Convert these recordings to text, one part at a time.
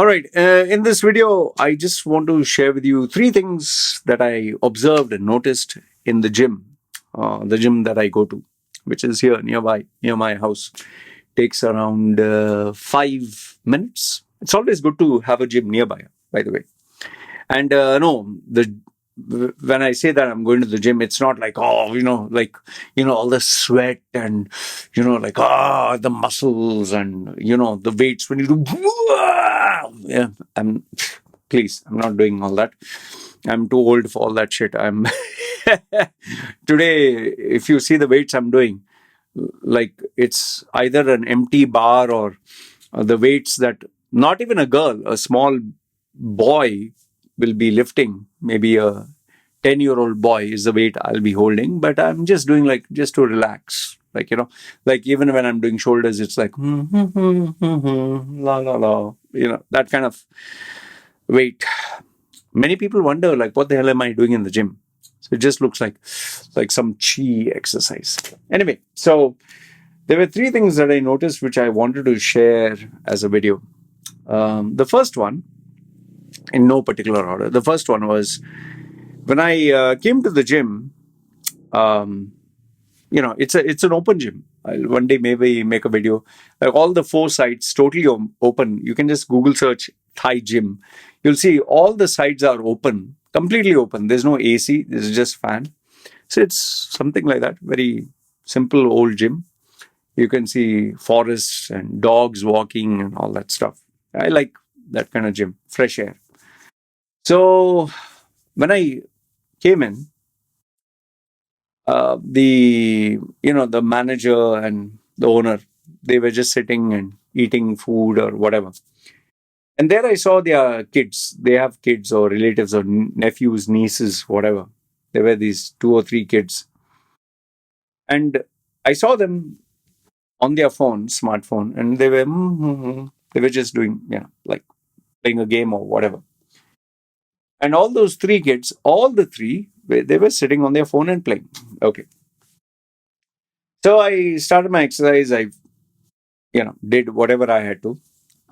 All right. In this video, I just want to share with you three things that I observed and noticed in the gym that I go to, which is here nearby, near my house. Takes around 5 minutes. It's always good to have a gym nearby, by the way. And no, the when I say that I'm going to the gym, it's not like, all the sweat and like the muscles and the weights when you do. Yeah, I'm not doing all that. I'm too old for all that shit. I'm today. If you see the weights I'm doing, like it's either an empty bar or the weights that not even a girl, a small boy will be lifting. Maybe a 10-year-old boy is the weight I'll be holding, but I'm just doing like just to relax. Like even when I'm doing shoulders, it's like la la la, that kind of weight. Many people wonder like, what the hell am I doing in the gym? So it just looks like some chi exercise. Anyway, so there were three things that I noticed which I wanted to share as a video. The first one, in no particular order, the first one was when I came to the gym. It's an open gym. I'll one day maybe make a video. Like all the four sides totally open. You can just Google search Thai gym. You'll see all the sides are open, completely open. There's no AC. There's just fan. So it's something like that. Very simple old gym. You can see forests and dogs walking and all that stuff. I like that kind of gym, fresh air. So when I came in, the manager and the owner, they were just sitting and eating food or whatever. And there I saw their kids. They have kids or relatives or nephews, nieces, whatever. There were these 2 or 3 kids. And I saw them on their phone, smartphone, and they were just doing, like playing a game or whatever. And all those 3 kids, all the three, they were sitting on their phone and playing. Okay. So I started my exercise. I, did whatever I had to.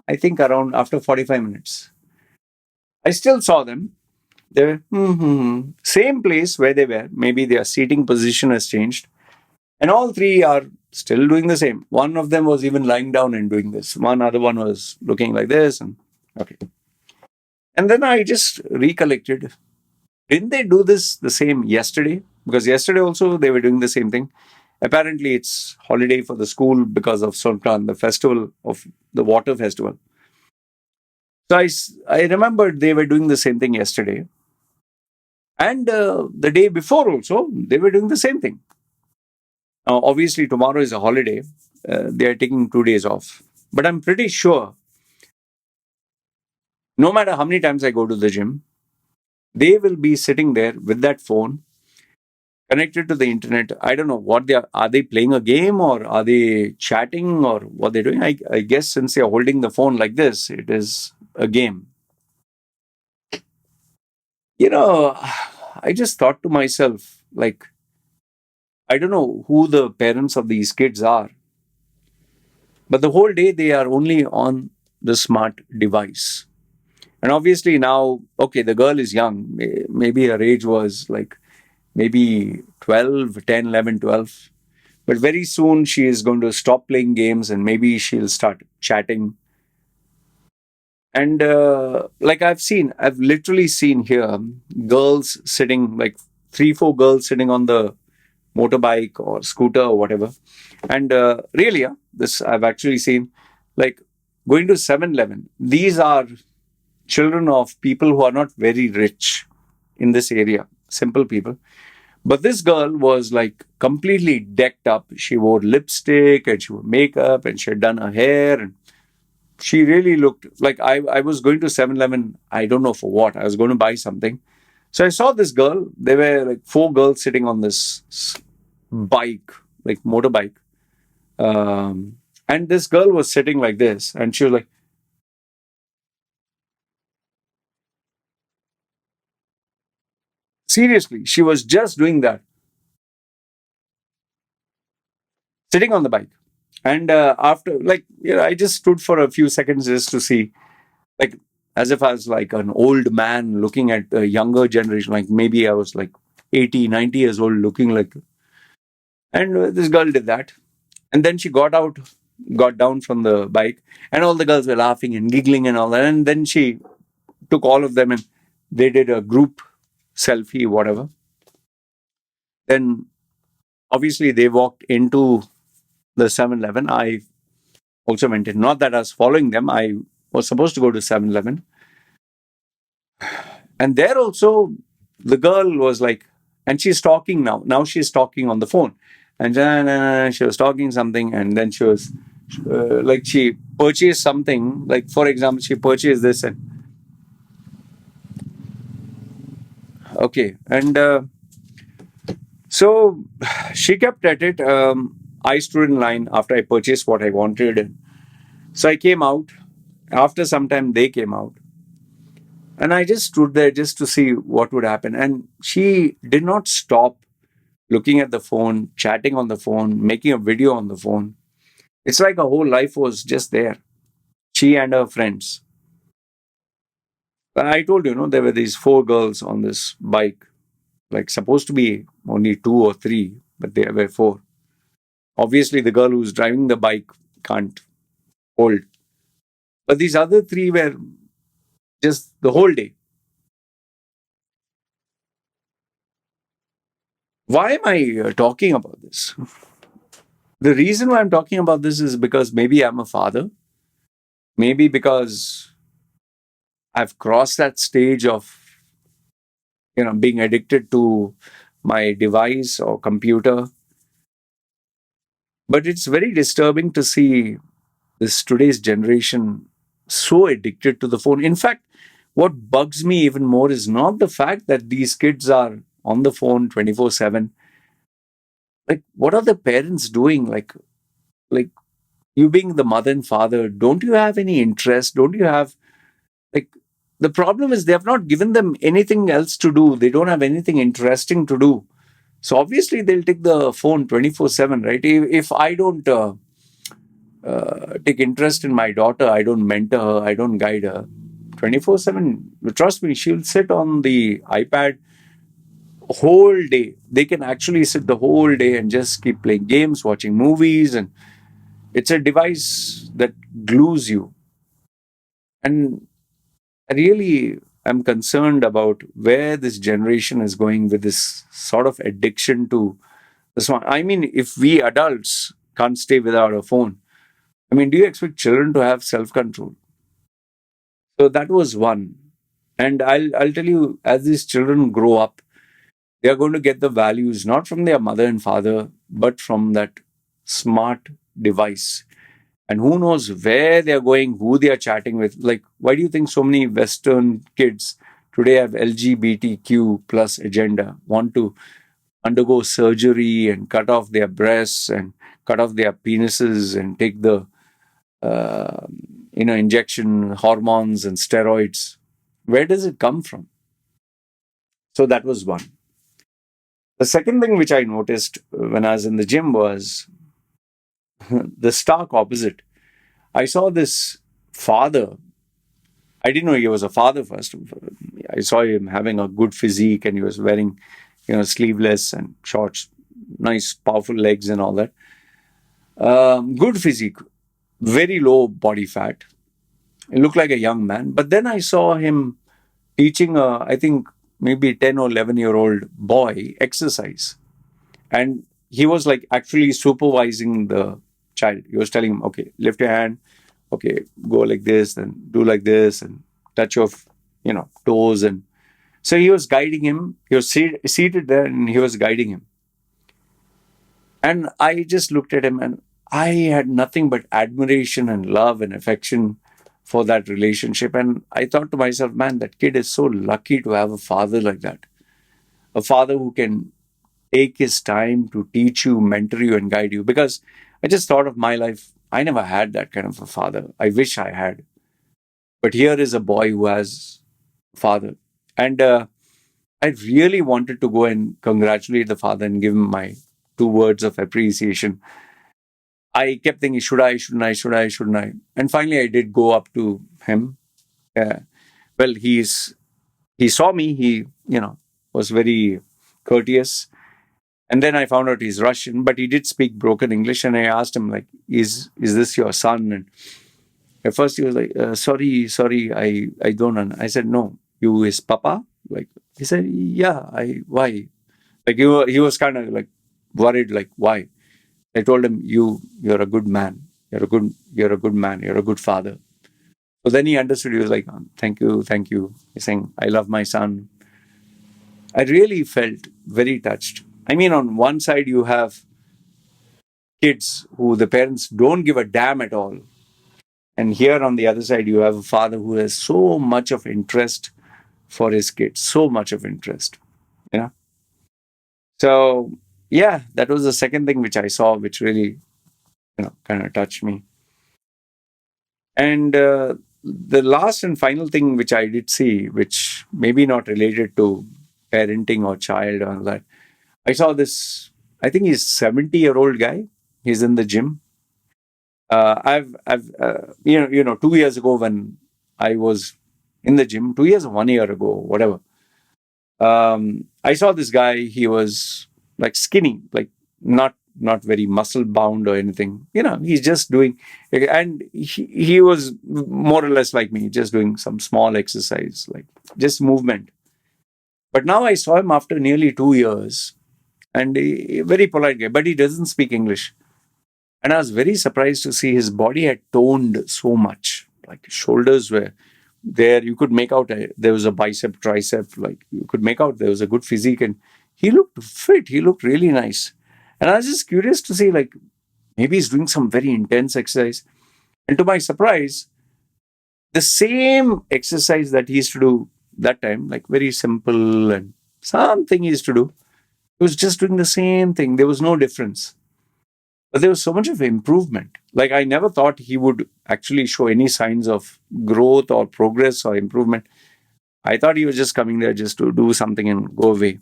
I think around after 45 minutes, I still saw them. They were same place where they were. Maybe their seating position has changed. And all three are still doing the same. One of them was even lying down and doing this. One other one was looking like this. And okay. And then I just recollected. Didn't they do this the same yesterday? Because yesterday also they were doing the same thing. Apparently it's holiday for the school because of Songkran, the festival of the water festival. So I remembered they were doing the same thing yesterday. And the day before also, they were doing the same thing. Now, obviously, tomorrow is a holiday. They are taking 2 days off. But I'm pretty sure, no matter how many times I go to the gym, they will be sitting there with that phone connected to the internet. I don't know what are they playing a game or are they chatting or what they're doing? I guess since they're holding the phone like this, it is a game. I just thought to myself, like, I don't know who the parents of these kids are, but the whole day they are only on the smart device. And obviously now, okay, the girl is young. Maybe her age was like maybe 12, 10, 11, 12. But very soon she is going to stop playing games and maybe she'll start chatting. And I've literally seen here girls sitting, like 3, 4 girls sitting on the motorbike or scooter or whatever. And really, this I've actually seen, like going to 7-Eleven. These are children of people who are not very rich in this area, simple people. But this girl was like completely decked up. She wore lipstick and she wore makeup and she had done her hair. And she really looked like I was going to 7-Eleven. I don't know for what. I was going to buy something. So I saw this girl. There were like 4 girls sitting on this bike, like motorbike. And this girl was sitting like this. And she was like, seriously, she was just doing that, sitting on the bike. And after, I just stood for a few seconds just to see, like as if I was like an old man looking at the younger generation, like maybe I was like 80, 90 years old looking like. And this girl did that. And then she got down from the bike, and all the girls were laughing and giggling and all that. And then she took all of them and they did a group selfie, whatever. Then obviously they walked into the 7-Eleven. I also went in. Not that I was following them. I was supposed to go to 7-Eleven. And there also, the girl was like, and she's talking now. Now she's talking on the phone. And she was talking something, and then she was like, she purchased something. Like, for example, she purchased this, and okay. And so she kept at it. I stood in line after I purchased what I wanted. And so I came out. After some time, they came out. And I just stood there just to see what would happen. And she did not stop looking at the phone, chatting on the phone, making a video on the phone. It's like her whole life was just there. She and her friends. I told you, there were these four girls on this bike, like supposed to be only two or three, but there were four. Obviously, the girl who's driving the bike can't hold. But these other three were just the whole day. Why am I talking about this? The reason why I'm talking about this is because maybe I'm a father. Maybe because I've crossed that stage of, being addicted to my device or computer. But it's very disturbing to see this today's generation so addicted to the phone. In fact, what bugs me even more is not the fact that these kids are on the phone 24/7. Like, what are the parents doing? Like you being the mother and father, don't you have any interest? Don't you have, like, the problem is they have not given them anything else to do. They don't have anything interesting to do. So obviously they'll take the phone 24/7, right? If I don't take interest in my daughter, I don't mentor her, I don't guide her 24/7. Trust me, she'll sit on the iPad whole day. They can actually sit the whole day and just keep playing games, watching movies, and it's a device that glues you. And I really am concerned about where this generation is going with this sort of addiction to this one. I mean, if we adults can't stay without a phone, I mean, do you expect children to have self control? So that was one. And I'll tell you, as these children grow up, they are going to get the values not from their mother and father, but from that smart device. And who knows where they are going, who they are chatting with. Like, why do you think so many Western kids today have LGBTQ plus agenda, want to undergo surgery and cut off their breasts and cut off their penises and take the uh, injection hormones and steroids? Where does it come from? So that was one. The second thing which I noticed when I was in the gym was the stark opposite. I saw this father. I didn't know he was a father first. I saw him having a good physique, and he was wearing, sleeveless and shorts, nice, powerful legs and all that. Good physique, very low body fat. He looked like a young man. But then I saw him teaching I think maybe 10 or 11-year-old boy exercise. And he was like actually supervising the child. He was telling him, okay, lift your hand, okay, go like this and do like this and touch your, toes. And so he was guiding him. He was seated there and he was guiding him. And I just looked at him and I had nothing but admiration and love and affection for that relationship. And I thought to myself, man, that kid is so lucky to have a father like that. A father who can take his time to teach you, mentor you, and guide you. Because I just thought of my life. I never had that kind of a father. I wish I had. But here is a boy who has a father. And I really wanted to go and congratulate the father and give him my two words of appreciation. I kept thinking, should I, shouldn't I, should I, shouldn't I? And finally, I did go up to him Yeah. Well, he saw me. He was very courteous. And then I found out he's Russian, but he did speak broken English. And I asked him, like, is this your son? And at first he was like, sorry, I don't know. I said, no, you his papa? Like, he said, yeah, why? Like, he was kind of like worried, like, why? I told him, you're a good man. You're a good man. You're a good father. So then he understood. He was like, thank you, thank you. He's saying, I love my son. I really felt very touched. I mean, on one side, you have kids who the parents don't give a damn at all. And here on the other side, you have a father who has so much of interest for his kids, so much of interest. You know? So, yeah, that was the second thing which I saw, which really, kind of touched me. And the last and final thing which I did see, which maybe not related to parenting or child or that, I saw this, I think he's 70-year-old guy. He's in the gym. I've 2 years ago when I was in the gym, 2 years or 1 year ago, whatever. I saw this guy. He was like skinny, like not very muscle bound or anything. He's just doing, and he was more or less like me, just doing some small exercise, like just movement. But now I saw him after nearly 2 years, and a very polite guy, but he doesn't speak English. And I was very surprised to see his body had toned so much. Like his shoulders were there. You could make out there was a bicep, tricep. Like you could make out there was a good physique, and he looked fit. He looked really nice. And I was just curious to see, like, maybe he's doing some very intense exercise. And to my surprise, the same exercise that he used to do that time, like very simple and something he used to do, he was just doing the same thing. There was no difference. But there was so much of improvement. Like I never thought he would actually show any signs of growth or progress or improvement. I thought he was just coming there just to do something and go away.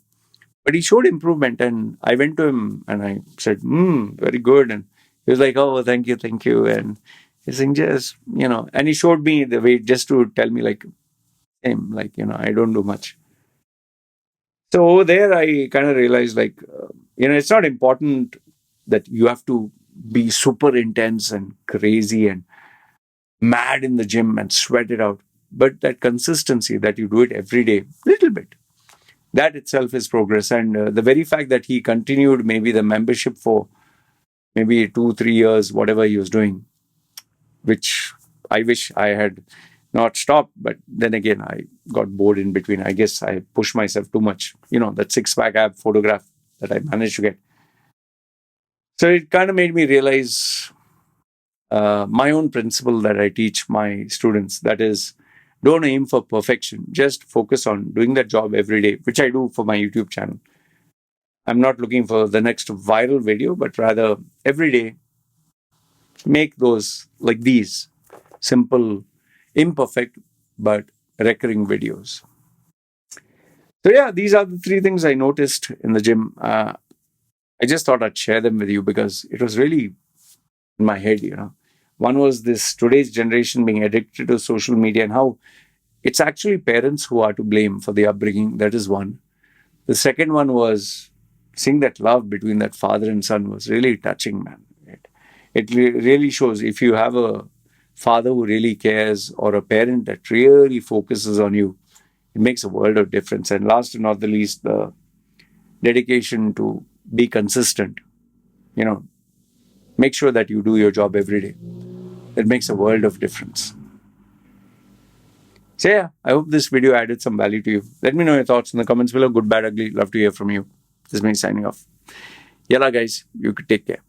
But he showed improvement, and I went to him and I said, very good. And he was like, oh, thank you. And he's saying, just, and he showed me the way just to tell me, like, same, like, I don't do much. So over there, I kind of realized, like, it's not important that you have to be super intense and crazy and mad in the gym and sweat it out. But that consistency that you do it every day, little bit, that itself is progress. And the very fact that he continued maybe the membership for maybe 2 3 years, whatever he was doing, which I wish I had not stopped. But then again, I got bored in between. I guess I pushed myself too much. That six-pack ab photograph that I managed to get. So it kind of made me realize my own principle that I teach my students. That is, don't aim for perfection. Just focus on doing that job every day, which I do for my YouTube channel. I'm not looking for the next viral video, but rather every day make those like these simple, imperfect, but recurring videos. So, yeah, these are the three things I noticed in the gym. I just thought I'd share them with you because it was really in my head. One was this today's generation being addicted to social media and how it's actually parents who are to blame for the upbringing. That is one. The second one was seeing that love between that father and son was really touching, man. It really shows if you have a father who really cares or a parent that really focuses on you, it makes a world of difference. And last and not the least, the dedication to be consistent. Make sure that you do your job every day. It makes a world of difference. So yeah, I hope this video added some value to you. Let me know your thoughts in the comments below. Good, bad, ugly. Love to hear from you. This is me signing off. Yalla guys, you could take care.